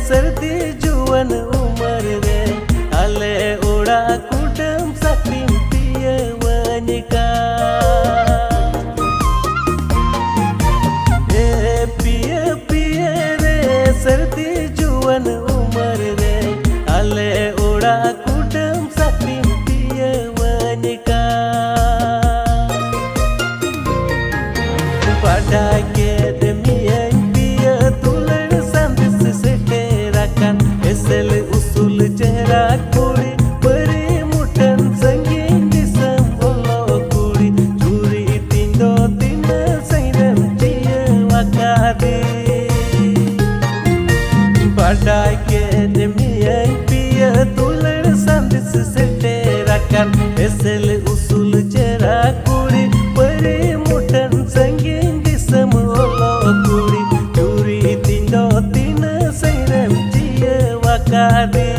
सर्दी जुवन उमर रे आले ओड़ा कुटुम साक्रिम पिया वनिका पिया पिया रे सर्दी जुवन उमर रे आले ओड़ा कुटुम साक्रिम पिया Vanika Pada kedemian piya tular sandis seterakan esel usul cerak kuri peri mutan sangging disam olo kuri curi tindo tina sairam piya wakade Pada kedemian piya tular sandis seterakan esel usul cerak kuri peri mutan sangging Curi tindo tina sairam jia wakade